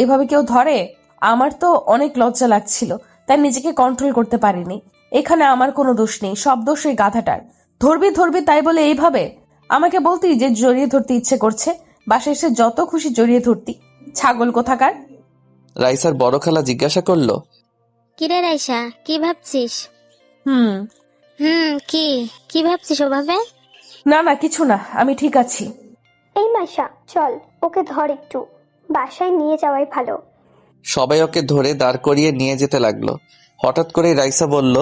এভাবে কেউ ধরে? আমার তো অনেক লজ্জা লাগছিল, তাই নিজেকে কন্ট্রোল করতে পারিনি। এখানে আমার কোনো দোষ নেই, সব দোষ ওই গাধাটার। ধরবি ধরবি তাই বলে এইভাবে আমাকে বলতি যে জড়িয়ে ধরতে ইচ্ছে করছে, বাসায় এসে যত খুশি জড়িয়ে ধরতি। ছাগল কোথাকার। রাইসার বড় খালা জিজ্ঞাসা করলো, কিরে রাইসা, কি ভাবছিস? হুম। কি কি ভাবছিস ওভাবে? না না, কিছু না, আমি ঠিক আছি। এই মাইশা, চল ওকে ধর, একটু বাসায় নিয়ে যাওয়াই ভালো। সবাই ওকে ধরে দাঁড় করিয়ে নিয়ে যেতে লাগলো। হঠাৎ করে রাইসা বলল,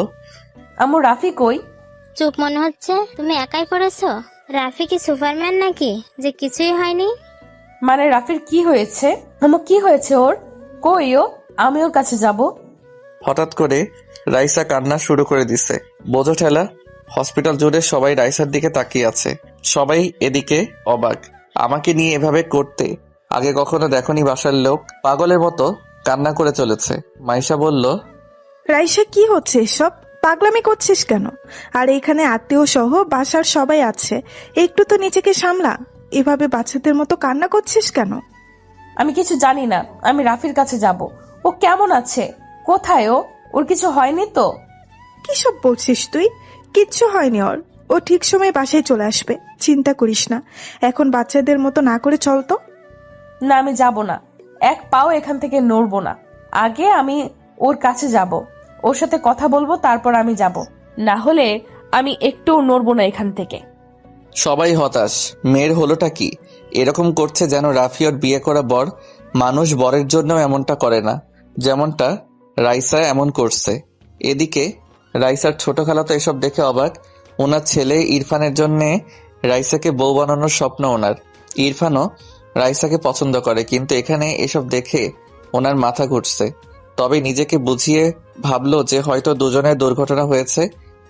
আম্মু, রাফি কই? চুপ মনে হচ্ছে, তুমি একাই পড়েছো? রাফি কি সুপারম্যান নাকি যে কিছুই হয়নি? মানে রাফির কি হয়েছে? আম্মু, কি হয়েছে ওর? কই ও? আমি ওর কাছে যাব। হঠাৎ করে রাইসা কান্না শুরু করে দিছে। বোঝো ঠেলা। হসপিটাল জুড়ে সবাই রাইসার দিকে তাকিয়ে আছে। সবাই এদিকে অবাক। আমাকে নিয়ে এভাবে করতে আগে কখনো দেখনি বাসার লোক। পাগলের মতো কান্না করে চলেছে। মাইশা বলল, রাইসা, কি হচ্ছে এসব? পাগলামি করছিস কেন? আর এখানে আত্মীয় সহ বাসার সবাই আছে, একটু তো নিজেকে সামলা। এভাবে বাচ্চাদের মতো কান্না করছিস কেন? আমি কিছু জানি না, আমি রাফির কাছে যাব। ও কেমন আছে? কোথায় ও? ওর কিছু হয়নি তো? কি সব বলছিস তুই? কিচ্ছু হয়নি ওর। ও ঠিক সময় বাসায় চলে আসবে, চিন্তা করিস না। এখন বাচ্চাদের মতো না করে চল তো। না, আমি যাব না। এক পাও এখান থেকে নড়বো না। আগে আমি ওর কাছে যাব, ওর সাথে কথা বলবো, তারপর আমি যাব। না হলে আমি একটু নড়বো না এখান থেকে। সবাই হতাশ। মেয়ের হলোটা কি? এরকম করছে যেন রাফি ওর বিয়ে করা বর। মানুষ বরের জন্য এমনটা করে না, যেমনটা রাইসা এমন করছে। এদিকে রাইসার ছোট খালা তো এসব দেখে অবাক। ওনার ছেলে ইরফানের জন্য রাইসাকে বউ বানানোর স্বপ্ন ওনার। ইরফানও রাইসাকে পছন্দ করে, কিন্তু এখানে এসব দেখে ওনার মাথা ঘুরছে। তবে নিজেকে বুঝিয়ে ভাবলো যে হয়তো দুজনের দুর্ঘটনা হয়েছে,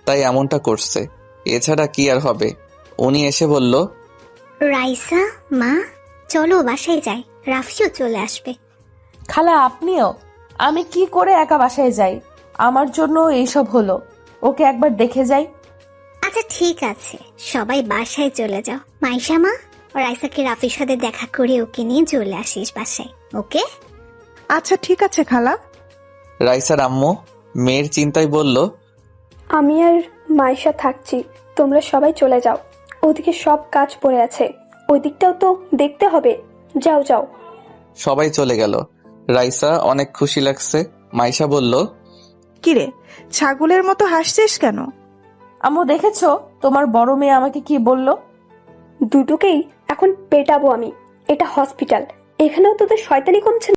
তাই এমনটা করছে। এছাড়া কি আর হবে। উনি এসে বলল, রাইসা মা, চলো বাসায় যাই, রাফিও চলে আসবে। খালা, আপনিও? আমি কি করে একা বাসায় যাই? আমার জন্য এইসব হলো। ওকে একবার দেখে যাই। আচ্ছা ঠিক আছে, সবাই বাসায় চলে যাও। মাইশা মা, রাইসাকে রাফির সাথে দেখা করে ওকে নিয়ে চলে আসিস বাসায়, ওকে? আচ্ছা ঠিক আছে খালা। রাইসার আম্মু মেয়ের চিন্তায় বলল, আমি আর মাইশা থাকছি, তোমরা সবাই চলে যাও। ওদিকে সব কাজ পড়ে আছে, ওই দিকটাও তো দেখতে হবে। যাও যাও। সবাই চলে গেল। রাইসা অনেক খুশি লাগছে। মাইশা বলল, কিরে, ছাগলের মতো হাসছিস কেন? আম্মু, দেখেছো তোমার বড় মেয়ে আমাকে কি বলল? দুটোকেই এখন পেটাবো আমি। এটা হসপিটাল, এখানেও তোদের শয়তানি কমছে না?